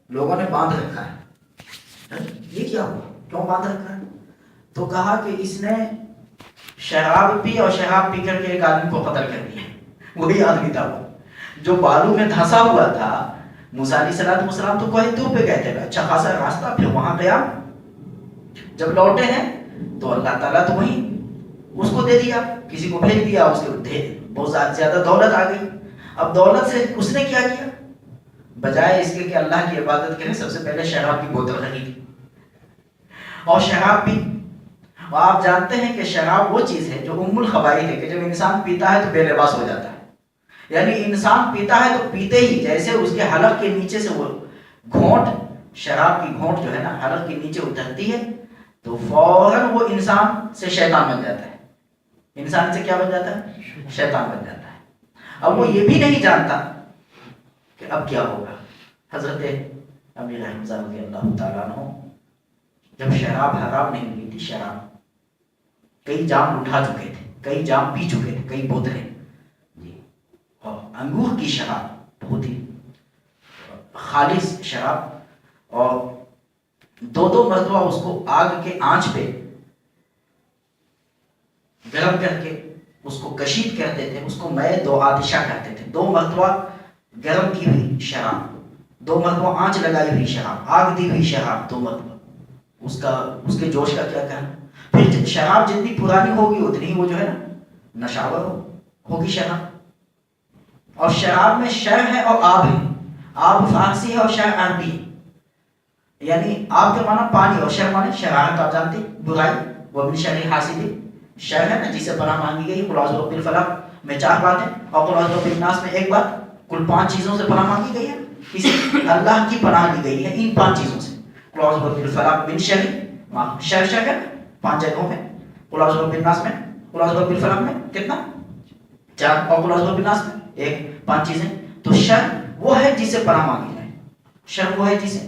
لوگوں نے باندھ رکھا ہے. یہ کیا ہوا؟ کیوں باندھ رکھا ہے؟ تو کہا کہ اس نے شراب پی اور شراب پی کر کے ایک آدمی کو قتل کر دیا. وہی آدمی تھا وہ جو بالو میں دھنسا ہوا تھا. موسیٰ علیہ السلام تو کوہ طور پہ گئے تھے، اچھا خاصا راستہ، پھر وہاں قیام. جب لوٹے ہیں تو اللہ تعالیٰ تو وہیں اس کو دے دیا، کسی کو بھیج دیا، اس کے بہت زیادہ دولت آ گئی. اب دولت سے اس نے کیا کیا؟ بجائے اس کے کہ اللہ کی عبادت کرے، سب سے پہلے شراب کی بوتل خریدی اور شراب پی. اور آپ جانتے ہیں کہ شراب وہ چیز ہے جو ام الخبائث ہے، کہ جب انسان پیتا ہے تو بے لباس ہو جاتا ہے. یعنی انسان پیتا ہے تو پیتے ہی جیسے اس کے حلق کے نیچے سے وہ گھونٹ، شراب کی گھونٹ جو ہے نا حلق کے نیچے اترتی ہے تو فوراً وہ انسان سے شیطان بن جاتا ہے. انسان سے کیا بن جاتا ہے؟ شیطان بن جاتا ہے. اب وہ یہ بھی نہیں جانتا کہ اب کیا ہوگا. حضرت امیر حمزہ رضی اللہ تعالیٰ عنہ جب شراب حرام نہیں ہوئی تھی، شراب کئی جام اٹھا چکے تھے، کئی جام پی چکے تھے، کئی بوتلیں جی. اور انگور کی شراب بہت ہی خالص شراب، اور دو مرتبہ اس کو آگ کے آنچ پہ گرم کر کے اس کو کشید کہتے تھے، اس کو میں دو آتشہ کہتے تھے. 2 مرتبہ گرم کی ہوئی شراب، 2 مرتبہ آنچ لگائی ہوئی شراب، آگ دی ہوئی شراب 2 مرتبہ. اس کے جوش کا کیا کہنا. پھر شراب جتنی پرانی ہوگی اتنی ہی وہ جو ہے نا نشاور ہوگی شراب. اور شراب میں شر ہے اور آب ہے. آب فارسی ہے اور شر عربی ہے. یعنی آب کے معنی پانی اور شر معنی شرارت. آپ جانتے برائی، وہ اپنی شر حاصل شر ہے نا جسے پناہ مانگی گئی. قل اعوذ برب الفلق میں 4 باتیں اور قل اعوذ برب الناس میں 1 بات. کل 5 چیزوں سے پناہ مانگی گئی ہے. کسی اللہ کی پناہ لی گئی ہے ان 5 چیزوں سے. قل اعوذ برب الفلق من شر ما، شر ہے 5 جگہوں میں. قل اعوذ برب الناس میں، قل اعوذ برب الفلق میں کتنا 4، اور قل اعوذ برب الناس میں 1. 5 چیزیں. تو شر وہ ہے جسے پناہ مانگی جائے. شر وہ ہے جسے،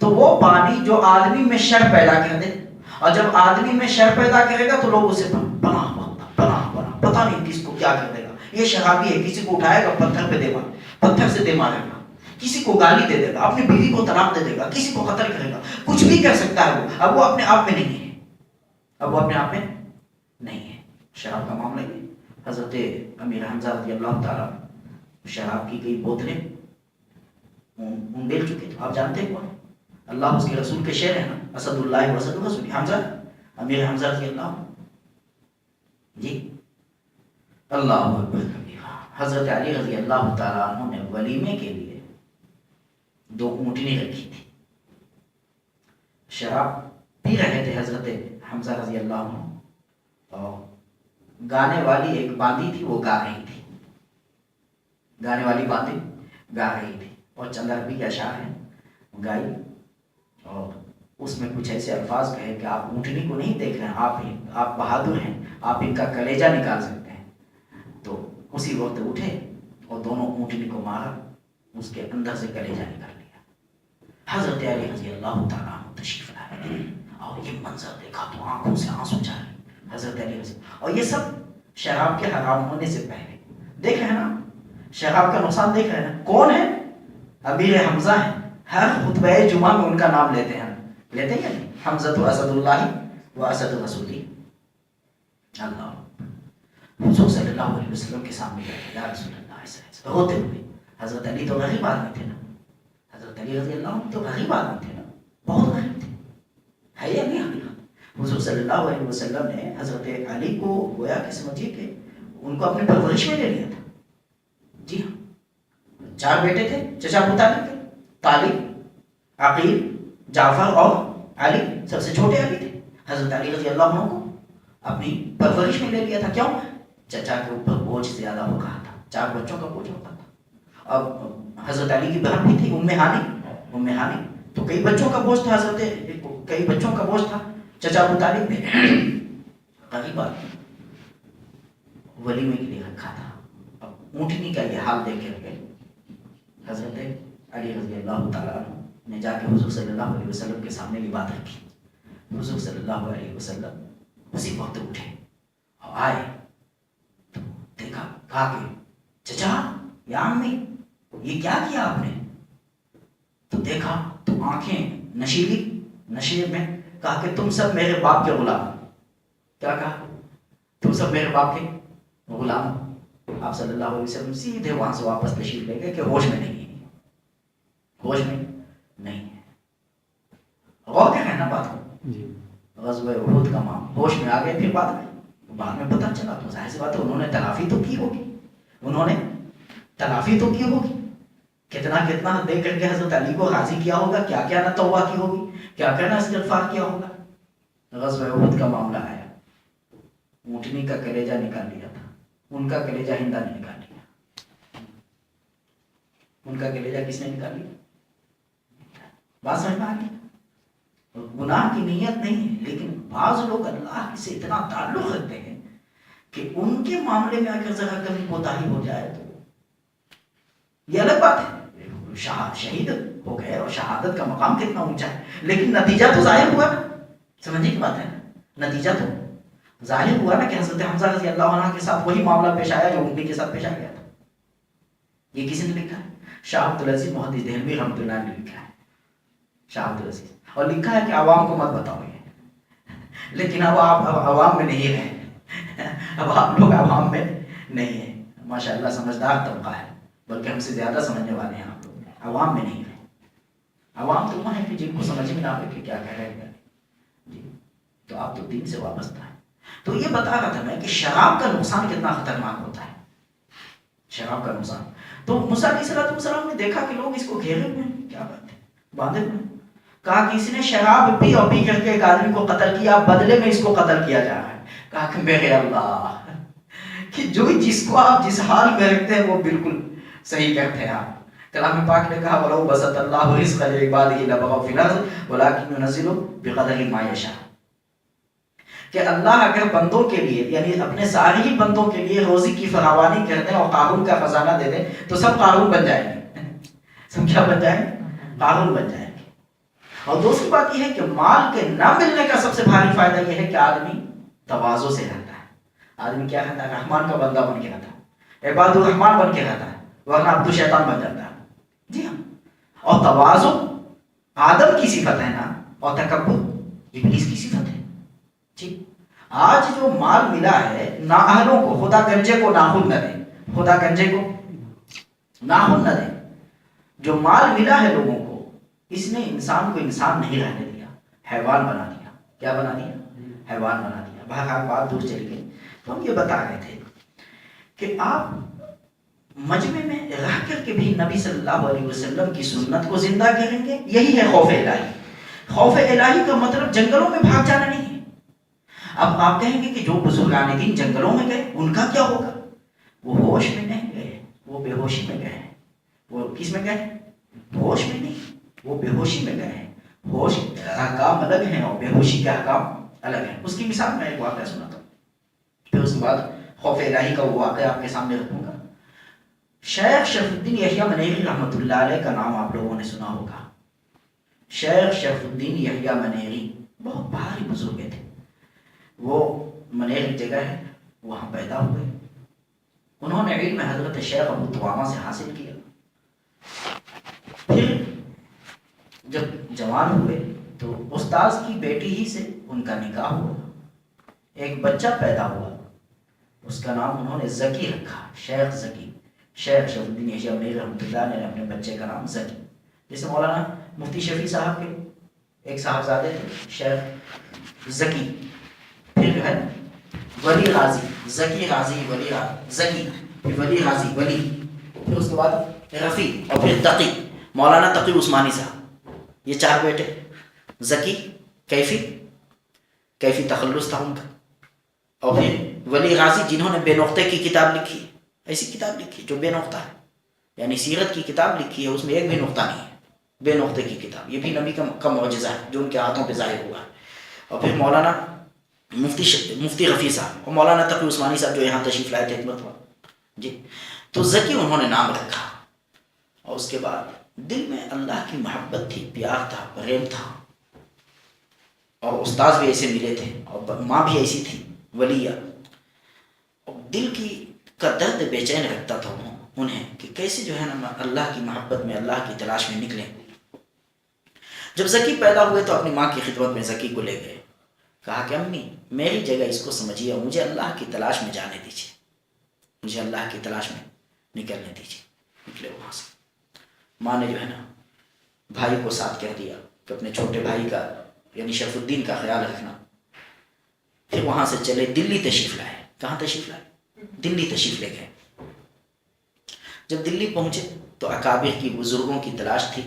تو وہ پانی جو آدمی میں شر پیدا کر دے، اور جب آدمی میں شر پیدا کرے گا تو لوگ اسے پناہ پناہ پتہ نہیں کس کو کیا کر دے گا. یہ شرابی ہے، کسی کو اٹھائے گا پتھر پہ دے گا، پتھر سے دے مارے گا، کسی کو گالی دے دے گا، اپنی بیوی کو طلاق دے دے گا، کسی کو قتل کرے گا، کچھ بھی کر سکتا ہے وہ. اب وہ اپنے آپ میں نہیں ہے، اب وہ اپنے آپ میں نہیں ہے. شراب کا معاملہ یہ. حضرت امیر حمزہ رضی اللہ تعالیٰ شراب کی کئی بوتلیں بیل چکے تھے. آپ جانتے ہیں کون؟ اللہ اس کے رسول کے شعر ہے نا، اسد اللہ و اسد الرسول. حمزہ، امیر حمزہ رضی اللہ جی. اللہ اکبر کبیرہ. حضرت علی رضی اللہ تعالیٰ عنہ نے ولیمے کے لیے 2 اونٹنی رکھی تھی. شراب پی رہے تھے حضرت حمزہ رضی اللہ عنہ، اور گانے والی ایک باندی تھی، وہ گا رہی تھی. گانے والی باندی گا رہی تھی اور چند عربی کے اشعار ہیں گائی، اور اس میں کچھ ایسے الفاظ کہے کہ آپ اونٹنی کو نہیں دیکھ رہے ہیں، آپ بہادر ہیں، آپ ان کا کلیجہ نکال سکتے ہیں. تو اسی وقت اٹھے اور دونوں اونٹنی کو مارا، اس کے اندر سے کلیجہ نکال لیا. حضرت علی رضی اللہ تعالیٰ عنہ تشریف لائے اور یہ منظر دیکھا تو آنکھوں سے آنسو جارے. حضرت علی رضی، اور یہ سب شراب کے حرام ہونے سے پہلے. دیکھ رہے ہیں نا شراب کا نقصان، دیکھ رہے ہیں. کون ہے؟ امیر حمزہ ہیں. ہر خطبہ جمعہ میں ان کا نام لیتے ہیں. لیتے ہیں نہیں؟ حمزہ تو اسد اللہ و اسد رسولی. اللہ حضور صلی اللہ علیہ وسلم کے سامنے گئے، یا رسول اللہ، ایسا روتے ہوئے. حضرت علی تو غریب آدمی تھے نا، حضرت علی رضی اللہ عنہ تو غریب آدمی تھے نا، بہت غریب تھے. ہے یا نہیں حقیقت؟ حضور صلی اللہ علیہ وسلم نے حضرت علی کو گویا کہ سمجھیے کہ ان کو اپنی پرورش میں لے لیا تھا. جی ہاں، 4 بیٹے تھے چچا پوتا کے، طالب، عقیل، جعفر اور علی. سب سے چھوٹے علی تھے. حضرت علی رضی اللہ عنہ کو اپنی پرورش میں لے لیا تھا. کیوں؟ چچا کے اوپر بوجھ زیادہ ہو رہا تھا، 4 بچوں کا بوجھ ہوتا تھا. اب حضرت علی کی بہن بھی تھی ام ہانی، تو کئی بچوں کا بوجھ تھا. کئی بچوں کا بوجھ تھا. چچا ابو طالب نے غریب آدمی ولیمے کے لیے رکھا تھا. اب اونٹنی کا یہ حال دیکھ کر کے حضرت علی رضی اللہ تعالیٰ عنہ نے جا کے حضور صلی اللہ علیہ وسلم کے سامنے یہ بات رکھی. حضور صلی اللہ علیہ وسلم اسی وقت اٹھے اور آئے تو دیکھا، کہا کہ چچا یا امی، یہ کیا کیا آپ نے؟ تو دیکھا تو آنکھیں نشیلی، نشے میں کہا کہ تم سب میرے باپ کے غلام. کیا کہا؟ تم سب میرے باپ کے غلام. آپ صلی اللہ علیہ وسلم سیدھے وہاں سے واپس تشریف لے گئے کہ ہوش میں نہیں ہے، ہوش میں نہیں ہے. غور کر رہے نا بات کو. غزوہ احد کا معاملہ، ہوش میں آ گئے. پھر بعد میں پتہ چلا تو ظاہر سی بات ہے انہوں نے تلافی تو کی ہوگی، انہوں نے تلافی تو کی ہوگی. کتنا کتنا دے کر کے حضرت علی کو راضی کیا ہوگا، کیا کیا نہ توبہ کی ہوگی، کیا کیا نہ استغفار کیا ہوگا. غزوہ احد کا معاملہ آیا، اونٹنی کا کلیجہ نکال لیا تھا، ان کا کلیجہ ہندا نے نکال لیا. ان کا کلیجہ کس نے نکال لیا؟ بات سمجھ میں آ گئی. گناہ کی نیت نہیں ہے، لیکن بعض لوگ اللہ سے اتنا تعلق رکھتے ہیں کہ ان کے معاملے میں اگر ذرا کبھی کوتاہی ہو جائے تو یہ الگ بات ہے. شہید ہو گئے اور شہادت کا مقام کتنا اونچا ہے، لیکن نتیجہ تو ظاہر ہوا نا. سمجھنے کی بات ہے نا، نتیجہ تو ظاہر ہوا نا کہ حضرت حمزہ رضی اللہ عنہ کے ساتھ وہی معاملہ پیش آیا جو اونٹنی کے ساتھ پیش آ گیا تھا. یہ کسی نے لکھا ہے؟ شاہ عبد العزیز محدث دہلوی رحمۃ اللہ نے لکھا ہے. شاہ عبد العزیز، اور لکھا ہے کہ عوام کو مت بتاؤ یہ. لیکن اب آپ عوام میں نہیں رہے، اب آپ لوگ عوام میں نہیں ہیں. ماشاء اللہ سمجھدار طبقہ ہے، بلکہ ہم سے زیادہ سمجھنے والے ہیں. آپ لوگ عوام میں نہیں رہے. عوام تو وہ ہے کہ جن کو سمجھ میں نہ آئے کہ کیا کہہ رہے ہیں جی. تو آپ تو دین سے وابستہ ہیں. تو یہ بتا رہا تھا میں کہ شراب کا نقصان کتنا خطرناک ہوتا ہے. شراب کا نقصان. تو موسیٰ علیہ السلام نے دیکھا کہ لوگ اس کو گھیرے ہوئے ہیں، کیا بات ہے، باندھے ہوئے ہیں. کہا کہ اس نے شراب پی اور پی کر کے ایک آدمی کو قتل کیا، بدلے میں اس کو قتل کیا جا رہا ہے. کہا کہ میرے اللہ، کہ جو جس کو آپ جس حال میں رکھتے ہیں وہ بالکل صحیح کرتے ہیں آپ. کلام پاک نے کہا وَلَوْ بَسَطَ اللَّهُ رِزْقَ لِعِبَادِهِ لَبَغَوْا فِي الْأَرْضِ وَلَٰكِنْ يُنَزِّلُ بِقَدَرِ مَا يَشَاءُ. کہ اللہ اگر بندوں کے لیے، یعنی اپنے سارے ہی بندوں کے لیے روزی کی فراوانی کر دیں اور قارون کا خزانہ دے دیں تو سب قارون بن جائیں گے. سب کیا بن جائیں گے؟ قارون بن جائیں گے. اور دوسری بات یہ ہے کہ مال کے نہ ملنے کا سب سے بھاری فائدہ یہ ہے کہ آدمی تواضع سے رہتا ہے. آدمی کیا رہتا ہے؟ رحمان کا بندہ بن کے رہتا ہے، عباد الرحمان بن کے رہتا ہے، ورنہ عبد الشیطان بن جاتا ہے. جی ہاں. اور تواضع آدم کی صفت ہے نا، اور تکبر ابلیس کی صفت ہے. جی. آج جو مال ملا ہے نااہلوں کو، خدا گنجے کو ناخن نہ دے، خدا گنجے کو ناخن نہ دے. جو مال ملا ہے لوگوں کو، اس نے انسان کو انسان نہیں رہنے دیا، حیوان بنا دیا. کیا بنا دیا؟ حیوان بنا دیا. بہرحال بات دور چلی گئی. تو ہم یہ بتا رہے تھے کہ آپ مجمع میں رہ کر کے بھی نبی صلی اللہ علیہ وسلم کی سنت کو زندہ کریں گے. یہی ہے خوف الہی. خوف الہی کا مطلب جنگلوں میں بھاگ جانا نہیں ہے. اب آپ کہیں گے کہ جو بزرگان دین جنگلوں میں گئے ان کا کیا ہوگا؟ وہ ہوش میں نہیں گئے، وہ بے ہوشی میں گئے. وہ کس میں گئے؟ ہوش میں نہیں، وہ بے ہوشی میں گئے. ہوش احکام الگ ہیں اور بے ہوشی کے احکام الگ ہیں. اس کی مثال میں ایک واقعہ سناتا ہوں، پھر اس کے بعد خوف الہی کا وہ واقعہ آپ کے سامنے رکھوں گا. شیخ شرف الدین یحییٰ منیری رحمۃ اللہ علیہ کا نام آپ لوگوں نے سنا ہوگا. شیخ شرف الدین یحییٰ منیری بہت بھاری بزرگ تھے. وہ منیر ایک جگہ ہے، وہاں پیدا ہوئے. انہوں نے علم حضرت شیخ ابو توامہ سے حاصل کیا. پھر جب جوان ہوئے تو استاذ کی بیٹی ہی سے ان کا نکاح ہوا. ایک بچہ پیدا ہوا، اس کا نام انہوں نے زکی رکھا، شیخ زکی. شیخ شرف الدین یحییٰ منیری رحمۃ اللہ نے اپنے بچے کا نام زکی، جیسے مولانا مفتی شفیع صاحب کے ایک صاحبزادے تھے شیخ زکی. پھر جو ہے ولی غازی، زکی غازی، ولی زکی، پھر ولی غازی ولی، پھر اس کے بعد رفیع، اور پھر تقی، مولانا تقی عثمانی صاحب. یہ چار بیٹے. زکی کیفی تخلص تھا ان کا. اور پھر ولی غازی جنہوں نے بے نقطے کی کتاب لکھی، ایسی کتاب لکھی جو بے نقطہ ہے، یعنی سیرت کی کتاب لکھی ہے اس میں ایک بھی نقطہ نہیں ہے، بے نقطے کی کتاب. یہ بھی نبی کا معجزہ ہے جو ان کے ہاتھوں پہ ظاہر ہوا ہے. اور پھر مولانا مفتی رفیع صاحب اور مولانا تقی عثمانی صاحب جو یہاں تشریف لائے تھے ایک مرتبہ. جی. تو زکی انہوں نے نام رکھا. اور اس کے بعد دل میں اللہ کی محبت تھی، پیار تھا، پریم تھا. اور استاذ بھی ایسے ملے تھے اور ماں بھی ایسی تھی ولیہ. اور دل کا درد بے چین رکھتا تھا انہیں کہ کیسے جو ہے نا اللہ کی محبت میں، اللہ کی تلاش میں نکلیں. جب زکی پیدا ہوئے تو اپنی ماں کی خدمت میں زکی کو لے گئے، کہا کہ امی میری جگہ اس کو سمجھیے اور مجھے اللہ کی تلاش میں جانے دیجیے، مجھے اللہ کی تلاش میں نکلنے دیجیے۔ نکلے وہاں سے، ماں نے جو ہے نا بھائی کو ساتھ کہہ دیا کہ اپنے چھوٹے بھائی کا یعنی شرف الدین کا خیال رکھنا۔ پھر وہاں سے چلے دلی تشریف لائے۔ کہاں تشریف لائے؟ دلی تشریف لے گئے۔ جب دلی پہنچے تو اکابر کی بزرگوں کی تلاش تھی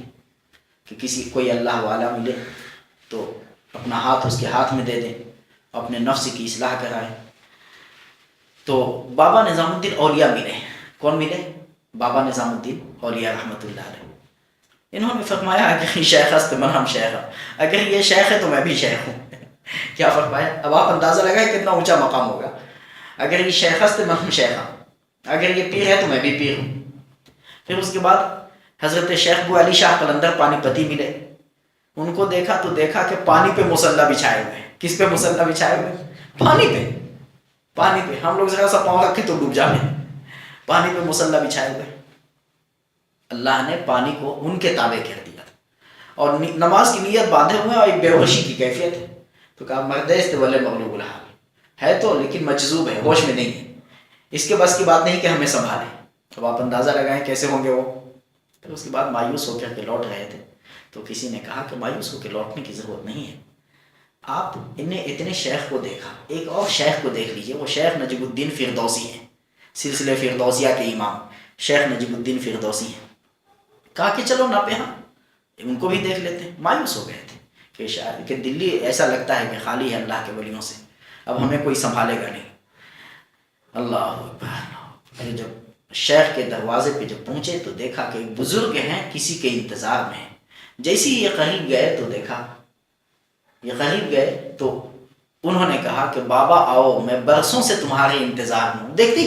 کہ کوئی اللہ والا ملے تو اپنا ہاتھ اس کے ہاتھ میں دے دیں، اپنے نفس کی اصلاح کرائے۔ تو بابا نظام الدین اولیاء ملے۔ کون ملے؟ بابا نظام الدین اولیاء رحمۃ اللہ علیہ۔ انہوں نے فرمایا اگر شیخ است من ہم شیخ، اگر یہ شیخ ہے تو میں بھی شیخ ہوں۔ کیا فرمایا؟ اب آپ اندازہ لگائیں کتنا اونچا مقام ہوگا۔ اگر یہ شیخ است من ہم شیخ، اگر یہ پیر ہے تو میں بھی پیر ہوں۔ پھر اس کے بعد حضرت شیخ بو علی شاہ قلندر پانی پتی ملے۔ ان کو دیکھا تو دیکھا کہ پانی پہ مصلی بچھائے ہوئے ہیں۔ کس پہ مصلی بچھائے ہوئے؟ پانی پہ۔ پانی پہ ہم لوگ ذرا سا پاؤں رکھے تو ڈوب جانے، پانی پہ مصلی بچھائے ہوئے۔ اللہ نے پانی کو ان کے تابع کر دیا اور نماز کی نیت باندھے ہوئے اور ایک بے ہوشی کی کیفیت ہے۔ تو کہا مرد استولے مغلوب الحال ہے تو لیکن مجذوب ہے، ہوش میں نہیں ہے، اس کے بس کی بات نہیں کہ ہمیں سنبھالے۔ اب آپ اندازہ لگائیں کیسے ہوں گے وہ۔ پھر اس کے بعد مایوس ہو کر کے لوٹ رہے تھے تو کسی نے کہا کہ مایوس ہو کے لوٹنے کی ضرورت نہیں ہے، آپ انہیں اتنے شیخ کو دیکھا، ایک اور شیخ کو دیکھ لیجئے، وہ شیخ نجیب الدین فردوسی ہیں، سلسلہ فردوسیہ کے امام شیخ نجیب الدین فردوسی ہیں۔ کہا کہ چلو ناپے ہاں ان کو بھی دیکھ لیتے ہیں۔ مایوس ہو گئے تھے کہ شاید کہ دلی ایسا لگتا ہے کہ خالی ہے اللہ کے ولیوں سے، اب ہمیں کوئی سنبھالے گا نہیں۔ اللہ اکبر۔ جب شیخ کے دروازے پہ جب پہنچے تو دیکھا کہ ایک بزرگ ہیں کسی کے انتظار میں ہیں۔ جیسے ہی یہ قریب گئے تو دیکھا، یہ قریب گئے تو انہوں نے کہا کہ بابا آؤ، میں برسوں سے تمہارے انتظار میں ہوں۔ دیکھتی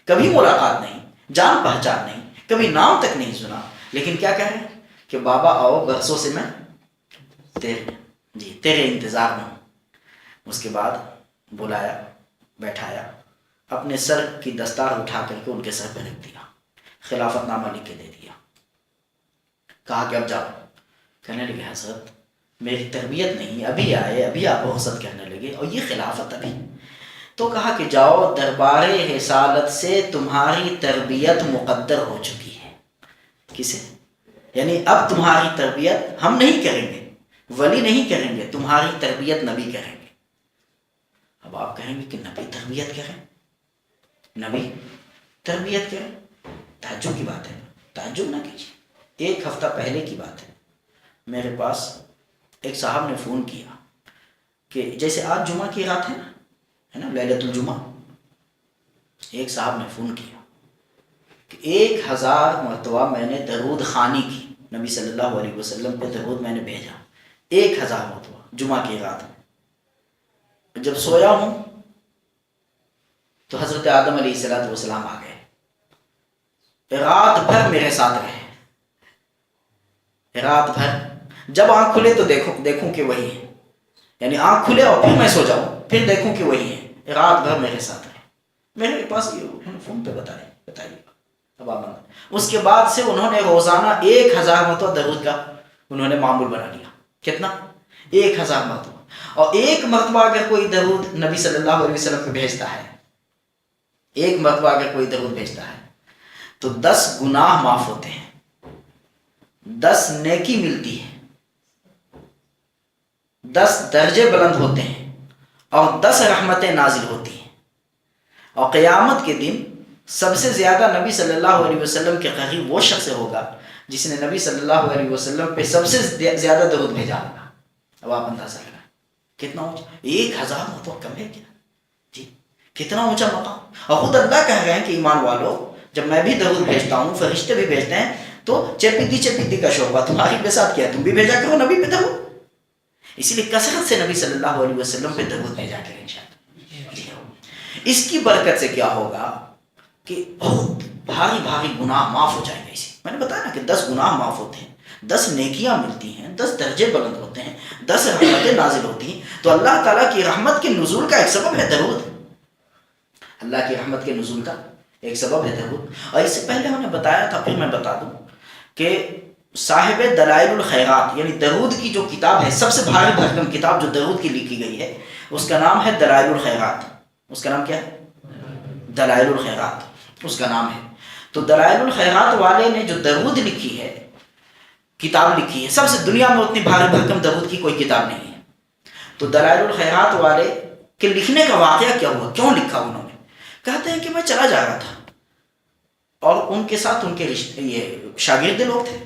کبھی ملاقات نہیں، جان پہچان نہیں، کبھی نام تک نہیں سنا، لیکن کیا کہہ رہے ہیں کہ بابا آؤ برسوں سے میں تیرے انتظار میں ہوں۔ اس کے بعد بلایا، بیٹھایا، اپنے سر کی دستار اٹھا کر کے ان کے سر پہ رکھ دیا، خلافت نامہ لکھ کے دے دیا۔ کہا کہ اب جاؤ۔ کہنے لگے حضرت میری تربیت نہیں، ابھی آئے، ابھی آپ رخصت کرنے لگے اور یہ خلافت ابھی۔ تو کہا کہ جاؤ، دربار رسالت سے تمہاری تربیت مقدر ہو چکی ہے۔ کسے؟ یعنی اب تمہاری تربیت ہم نہیں کریں گے، ولی نہیں کریں گے، تمہاری تربیت نبی کریں گے۔ اب آپ کہیں گے کہ نبی تربیت کریں، نبی تربیت کریں؟ تعجب کی بات ہے، تعجب نہ کیجیے۔ ایک ہفتہ پہلے کی بات ہے، میرے پاس ایک صاحب نے فون کیا کہ جیسے آج جمعہ کی رات ہے نا لیلۃ الجمعہ، ایک صاحب نے فون کیا کہ 1000 مرتبہ میں نے درود خوانی کی، نبی صلی اللہ علیہ وسلم پہ درود میں نے بھیجا 1000 مرتبہ جمعہ کی رات میں۔ جب سویا ہوں تو حضرت آدم علیہ السلام آ گئے، رات بھر میرے ساتھ رہے، رات بھر۔ جب آنکھ کھلے تو دیکھوں کہ وہی ہے، یعنی آنکھ کھلے اور پھر میں سو جاؤں، پھر دیکھوں کہ وہی ہے، رات بھر میرے ساتھ رہے۔ میرے پاس یہ فون پہ بتائیے۔ اب آپ اس کے بعد سے انہوں نے روزانہ 1000 مرتبہ درود کا انہوں نے معمول بنا لیا۔ کتنا؟ 1000 مرتبہ۔ اور ایک مرتبہ اگر کوئی درود نبی صلی اللہ علیہ وسلم پہ بھیجتا ہے، ایک مرتبہ اگر کوئی درود بھیجتا ہے تو 10 گناہ معاف ہوتے ہیں، 10 نیکی ملتی ہے، 10 درجے بلند ہوتے ہیں اور 10 رحمتیں نازل ہوتی ہیں۔ اور قیامت کے دن سب سے زیادہ نبی صلی اللہ علیہ وسلم کے قریب وہ شخص ہوگا جس نے نبی صلی اللہ علیہ وسلم پہ سب سے زیادہ درود بھیجا ہوگا۔ اب آپ اندازہ لگائیں کتنا اونچا، 1000 مرتبہ کم ہے کیا؟ جی کتنا اونچا مقام۔ اور خود اللہ کہہ رہے ہیں کہ ایمان والو، جب میں بھی درود بھیجتا ہوں، فرشتے بھی بھیجتے ہیں، تو چپیتی کا شعبہ تمہاری کے ساتھ کیا، تم بھی بھیجا کرو نبی پہ درود۔ اسی لیے کثرت سے نبی صلی اللہ علیہ وسلم پہ درود بھیجا کریں انشاءاللہ۔ اس کی برکت سے کیا ہوگا کہ بہت بھاری بھاری گناہ معاف ہو جائیں گے۔ اسی میں نے بتایا نا کہ 10 گناہ معاف ہوتے ہیں، 10 نیکیاں ملتی ہیں، 10 درجے بلند ہوتے ہیں، 10 رحمتیں نازل ہوتی ہیں۔ تو اللہ تعالیٰ کی رحمت کے نزول کا ایک سبب ہے درود، اللہ کی رحمت کے نزول کا ایک سبب ہے درود۔ اور اس سے پہلے ہم نے بتایا تھا، پھر میں بتا دوں کہ صاحب دلائل الخیرات یعنی درود کی جو کتاب ہے، سب سے بھاری بھرکم کتاب جو درود کی لکھی گئی ہے، اس کا نام ہے دلائل الخیرات۔ اس کا نام کیا ہے؟ دلائل الخیرات اس کا نام ہے۔ تو دلائل الخیرات والے نے جو درود لکھی ہے، کتاب لکھی ہے، سب سے دنیا میں اتنی بھاری بھرکم درود کی کوئی کتاب نہیں ہے۔ تو دلائل الخیرات والے کے لکھنے کا واقعہ کیا ہوا، کیوں لکھا انہوں نے؟ کہتے ہیں کہ میں چلا جا رہا تھا اور ان کے ساتھ ان کے یہ شاگرد لوگ تھے،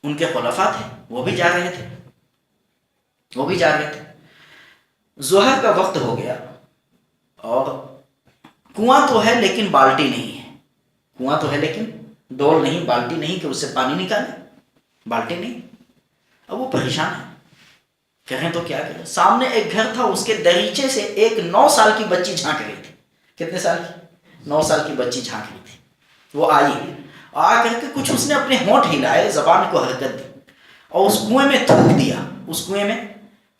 ان کے خلفاء تھے، وہ بھی جا رہے تھے۔ ظہر کا وقت ہو گیا اور کنواں تو ہے لیکن بالٹی نہیں ہے، کنواں تو ہے لیکن ڈول نہیں، بالٹی نہیں کہ اس سے پانی نکالے، بالٹی نہیں۔ اب وہ پریشان ہے، کہیں تو کیا کریں؟ سامنے ایک گھر تھا، اس کے دریچے سے ایک 9 سال کی بچی جھانک رہی تھی۔ کتنے سال کی؟ 9 سال کی بچی جھانک رہی تھی۔ وہ آئی، آ کر کے کچھ اس نے اپنے ہونٹ ہلائے، زبان کو حرکت دی اور اس کنویں میں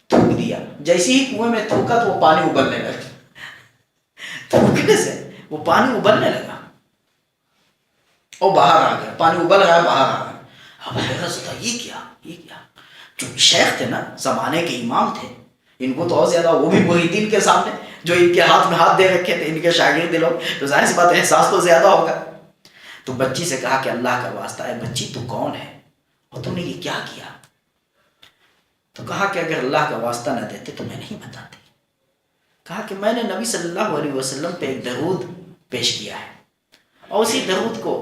تھوک دیا۔ جیسے ہی کنویں میں تھوکا تو وہ پانی ابلنے لگا، تھوکنے سے وہ پانی ابلنے لگا اور باہر آ گیا، پانی ابل رہا ہے، باہر آ گیا۔ اب حیرت ہوتا، یہ کیا؟ جو شیخ تھے نا، زمانے کے امام تھے، ان کو تو اور زیادہ، وہ بھی محیدین کے سامنے جو ان کے ہاتھ میں ہاتھ دے رکھے تھے، ان کے شاگرد لوگ، تو ظاہر سی بات ہے احساس تو زیادہ ہوگا۔ تو بچی سے کہا کہ اللہ کا واسطہ ہے بچی تو کون ہے اور تم نے یہ کیا کیا؟ تو کہا کہ اگر اللہ کا واسطہ نہ دیتے تو میں نہیں بتاتی۔ کہا کہ میں نے نبی صلی اللہ علیہ وسلم پہ ایک درود پیش کیا ہے اور اسی درود کو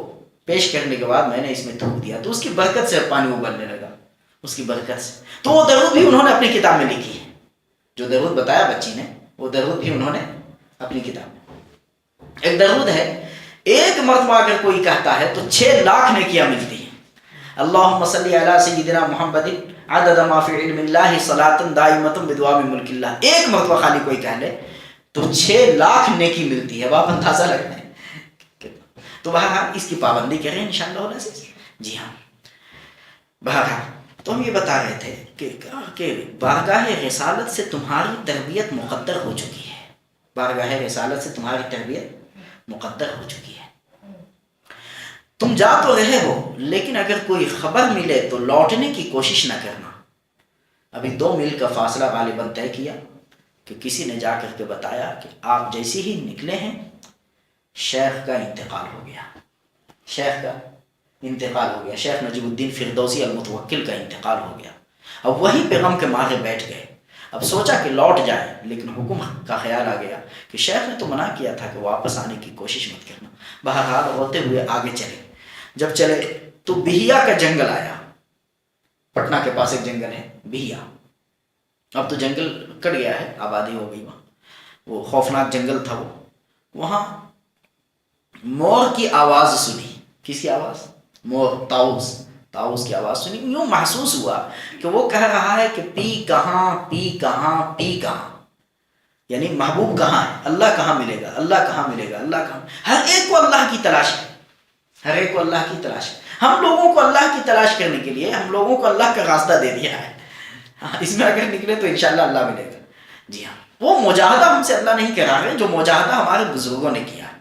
پیش کرنے کے بعد میں نے اس میں تھوک دیا تو اس کی برکت سے پانی ابلنے لگا، اس کی برکت سے۔ تو وہ درود بھی انہوں نے اپنی کتاب میں لکھی ہے، جو درود بتایا بچی نے، وہ درود بھی انہوں نے اپنی کتاب میں۔ ایک درود ہے، ایک مرتبہ اگر کوئی کہتا ہے تو 6 لاکھ نیکیاں ملتی ہیں۔ اللہم صلی علی سیدنا محمد عدد ما فی علم اللہ صلاۃ دائمۃ بدوام ملک اللہ، ایک مرتبہ خالی کوئی کہہ لے تو 6 لاکھ نیکی ملتی ہے۔ اب آپ اندازہ لگتے ہیں۔ تو بہرحال اس کی پابندی کریں انشاءاللہ العزیز۔ جی ہاں، بہرحال تو ہم یہ بتا رہے تھے کہ بارگاہ رسالت سے تمہاری تربیت مقدر ہو چکی ہے، بارگاہ رسالت سے تمہاری تربیت مقدر ہو چکی ہے۔ تم جا تو رہے ہو لیکن اگر کوئی خبر ملے تو لوٹنے کی کوشش نہ کرنا۔ ابھی 2 میل کا فاصلہ غالباً طے کیا کہ کسی نے جا کر کے بتایا کہ آپ جیسے ہی نکلے ہیں شیخ کا انتقال ہو گیا، شیخ کا انتقال ہو گیا، شیخ نجیب الدین فردوسی المتوکل کا انتقال ہو گیا۔ اب وہیں پہ غم کے مارے بیٹھ گئے۔ اب سوچا کہ لوٹ جائیں لیکن حکم کا خیال آ گیا کہ شیخ نے تو منع کیا تھا کہ واپس آنے کی کوشش مت کرنا۔ بہرحال ہوتے ہوئے آگے چلے۔ جب چلے تو بہیا کا جنگل آیا، پٹنہ کے پاس ایک جنگل ہے بہیا۔ اب تو جنگل کٹ گیا ہے، آبادی ہو گئی وہاں، وہ خوفناک جنگل تھا وہ۔ وہاں مور کی آواز سنی۔ کس کی آواز؟ مور، طاؤس کی آواز سنی۔ یوں محسوس ہوا کہ وہ کہہ رہا ہے کہ پی کہاں، پی کہاں، پی کہاں، یعنی محبوب کہاں ہے، اللہ کہاں ملے گا، اللہ کہاں ملے گا، اللہ کہاں۔ ہر ایک کو اللہ کی تلاش ہے، ہر ایک کو اللہ کی تلاش ہے۔ ہم لوگوں کو اللہ کی تلاش کرنے کے لیے ہم لوگوں کو اللہ کا راستہ دے دیا ہے، اس میں اگر نکلے تو انشاءاللہ اللہ ملے گا۔ جی ہاں، وہ مجاہدہ ہم سے اللہ نہیں کرا رہے جو مجاہدہ ہمارے بزرگوں نے کیا ہے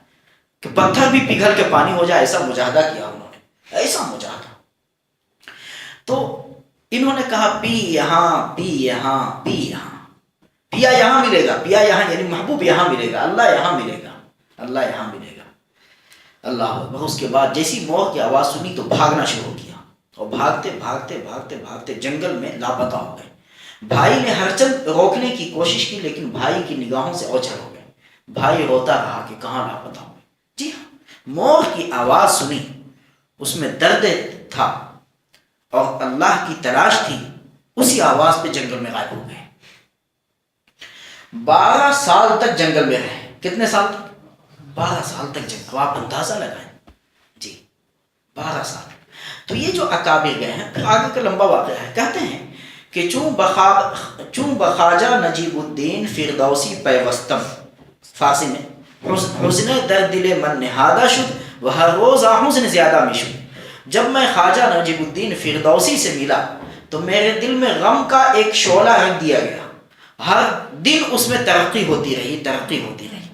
کہ پتھر بھی پگھل کے پانی ہو جائے، ایسا مجاہدہ کیا انہوں نے، ایسا مجاہدہ۔ تو انہوں نے کہا پی یہاں، پی یہاں، پی یہاں، پیا یہاں ملے گا، پیا یہاں یعنی محبوب یہاں ملے گا، اللہ یہاں ملے گا، اللہ یہاں ملے گا۔ اللہ اکبر۔ اس کے بعد جیسی مور کی آواز سنی تو بھاگنا شروع کیا اور بھاگتے بھاگتے بھاگتے بھاگتے جنگل میں لاپتہ ہو گئے۔ بھائی نے ہر چند روکنے کی کوشش کی لیکن بھائی کی نگاہوں سے اوجھل ہو گئے۔ بھائی روتا رہا کہ کہاں لاپتہ ہو گئے۔ جی ہاں، مور کی آواز سنی، اس میں درد تھا اور اللہ کی تلاش تھی، اسی آواز پہ جنگل میں غائب ہو گئے۔ 12 سال تک جنگل میں رہے۔ کتنے سال تک؟ 12 سال تک جنگل۔ آپ اندازہ لگائیں جی، 12 سال۔ تو یہ جو اکابر گئے ہیں، پھر آگے کا لمبا واقعہ ہے۔ کہتے ہیں کہ چون بخواجہ نجیب الدین فردوسی پیوستم، فارسی میں حسن در دل من نہادہ شد و ہر روز حسن زیادہ میں شد۔ جب میں خواجہ نجیب الدین فردوسی سے ملا تو میرے دل میں غم کا ایک شعلہ رکھ دیا گیا، ہر دن اس میں ترقی ہوتی رہی، ترقی ہوتی رہی،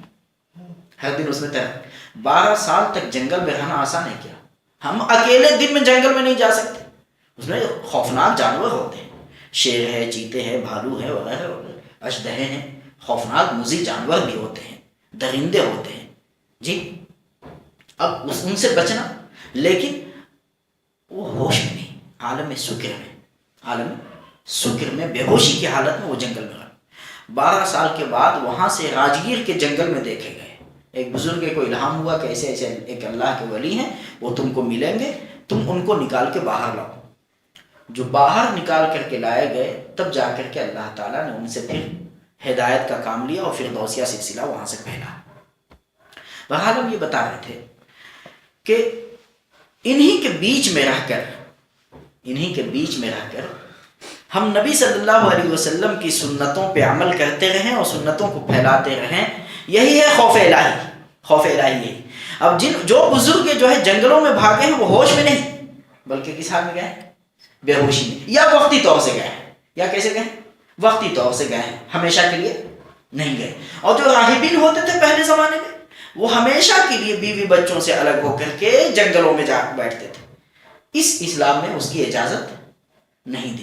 ہر دن اس میں ترقی۔ 12 سال تک جنگل میں رہنا آسان ہے کیا؟ ہم اکیلے دن میں جنگل میں نہیں جا سکتے، اس میں خوفناک جانور ہوتے ہیں، شیر ہے، چیتے ہیں، بھالو ہے، وغیرہ وغیرہ، اژدہے ہیں، خوفناک موذی جانور بھی ہوتے ہیں، درندے ہوتے ہیں جی. اب ان سے بچنا، لیکن وہ ہوش میں نہیں، عالم سکر میں بے ہوشی کی حالت میں وہ جنگل میں رہا. 12 سال کے بعد وہاں سے راجگیر کے جنگل میں دیکھے گئے. ایک بزرگ کو الہام ہوا کہ ایسے ایسے ایک اللہ کے ولی ہیں، وہ تم کو ملیں گے، تم ان کو نکال کے باہر لاؤ. جو باہر نکال کر کے لائے گئے، تب جا کر کے اللہ تعالیٰ نے ان سے پھر ہدایت کا کام لیا اور فردوسیہ سلسلہ وہاں سے پھیلا. بہرحال ہم یہ بتا رہے تھے کہ انہی کے بیچ میں رہ کر ہم نبی صلی اللہ علیہ وسلم کی سنتوں پہ عمل کرتے رہیں اور سنتوں کو پھیلاتے رہیں. یہی ہے خوف الہی یہی. اب جو بزرگ جو ہے جنگلوں میں بھاگے ہیں، وہ ہوش میں نہیں بلکہ کس حال میں گئے؟ بے ہوشی میں، یا وقتی طور سے گئے ہیں. یا کیسے گئے؟ وقتی طور سے گئے ہیں، ہمیشہ کے لیے نہیں گئے. اور جو راہبین ہوتے تھے پہلے زمانے میں، وہ ہمیشہ کے لیے بیوی بچوں سے الگ ہو کر کے جنگلوں میں جا بیٹھتے تھے. اس اسلام میں اس کی اجازت نہیں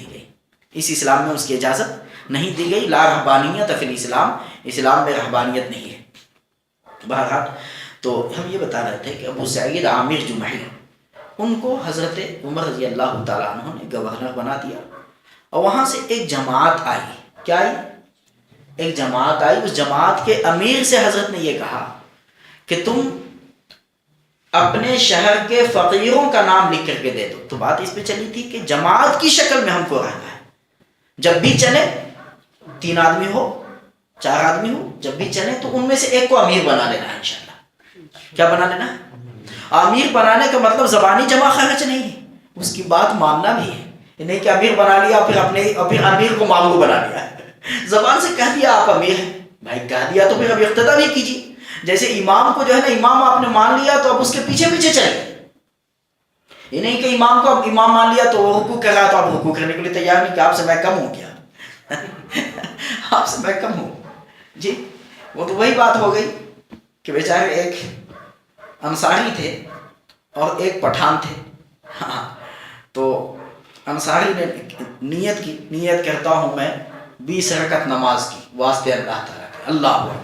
دی گئی. لا رہبانیت فی الاسلام، اسلام میں رہبانیت نہیں ہے. بہرحال تو ہم یہ بتا رہے تھے کہ ابو سعید عامر جمحی، ان کو حضرت عمر رضی اللہ تعالیٰ عنہ نے گورنر بنا دیا. اور وہاں سے ایک جماعت آئی. کیا آئی؟ ایک جماعت آئی. اس جماعت کے امیر سے حضرت نے یہ کہا کہ تم اپنے شہر کے فقیروں کا نام لکھ کر کے دے دو. تو بات اس پہ چلی تھی کہ جماعت کی شکل میں ہم کو رہنا ہے. جب بھی چلے 3 آدمی ہو 4 آدمی ہو، جب بھی چلے تو ان میں سے ایک کو امیر بنا لینا ہے انشاءاللہ. کیا بنا لینا ہے؟ امیر بنانے کا مطلب زبانی جمع خرچ نہیں ہے، اس کی بات ماننا بھی ہے. نہیں کہ امیر بنا لیا پھر امیر کو مامور بنا لیا. زبان سے کہہ دیا آپ امیر ہیں، بھائی کہہ دیا تو پھر اب اقتدا بھی کیجیے. جیسے امام کو جو ہے نا، امام آپ نے مان لیا تو اب اس کے پیچھے پیچھے چلے. یہ نہیں کہ امام کو اب امام مان لیا تو وہ رکوع کر رہا تو آپ رکوع کرنے کے لیے تیار نہیں کہ آپ سے میں کم ہوں. کیا آپ سے میں کم ہوں جی؟ وہ تو وہی بات ہو گئی کہ بیچارے ایک انصاری تھے اور ایک پٹھان تھے. ہاں، تو انصاری نے نیت کرتا ہوں میں 20 رکعت نماز کی واسطے اللہ تعالیٰ کے. اللہ اکبر.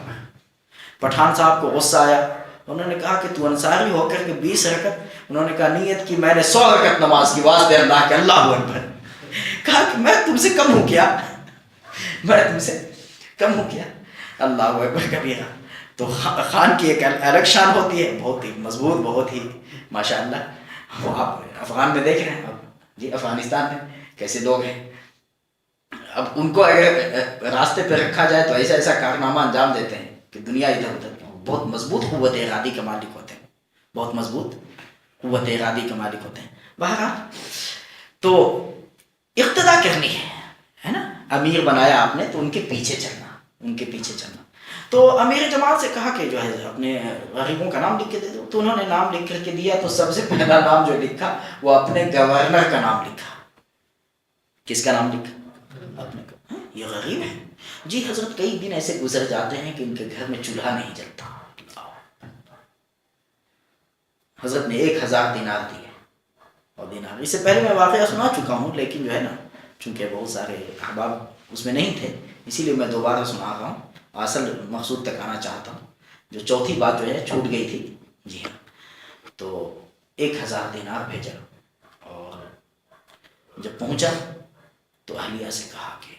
پٹھان صاحب کو غصہ آیا. انہوں نے کہا کہ تو انصاری ہو کر کے 20 رکعت. انہوں نے کہا نیت کی میں نے 100 رکعت نماز کی واسطے اللہ کے. اللہ اکبر. کہا کہ میں تم سے کم ہوں کیا؟ اللہ اکبر کبیرہ. تو خان کی ایک الگ شان ہوتی ہے، بہت ہی مضبوط، بہت ہی ماشاءاللہ. وہ آپ افغان میں دیکھ رہے ہیں اب جی، افغانستان میں کیسے لوگ ہیں. اب ان کو اگر راستے پہ رکھا جائے تو ایسا ایسا کارنامہ انجام دیتے ہیں کہ دنیا ادھر ادھر. بہت مضبوط قوت ارادی کے مالک ہوتے ہیں، بہت مضبوط قوت ارادی کے مالک ہوتے ہیں. بہرحال تو اقتدا کرنی ہے نا. امیر بنایا آپ نے تو ان کے پیچھے چلنا. تو امیر جماعت سے کہا کہ جو ہے اپنے غریبوں کا نام لکھ کے دے دو. تو انہوں نے نام لکھ کر کے دیا. تو سب سے پہلا نام جو لکھا وہ اپنے گورنر کا نام لکھا. کس کا نام لکھا؟ اپنے کا. یہ غریب ہے جی. حضرت کئی دن ایسے گزر جاتے ہیں کہ ان کے گھر میں چولہا نہیں جلتا. حضرت نے 1000 دینار دیے. اور دینار اس سے پہلے میں واقعہ سنا چکا ہوں، لیکن جو ہے نا چونکہ بہت سارے احباب اس میں نہیں تھے، اسی لیے میں دوبارہ سنا رہا ہوں. اصل مقصود تک آنا چاہتا ہوں. جو چوتھی بات جو ہے چھوٹ گئی تھی. جی ہاں. تو 1000 دینار بھیجا. اور جب پہنچا تو اہلیہ سے کہا کہ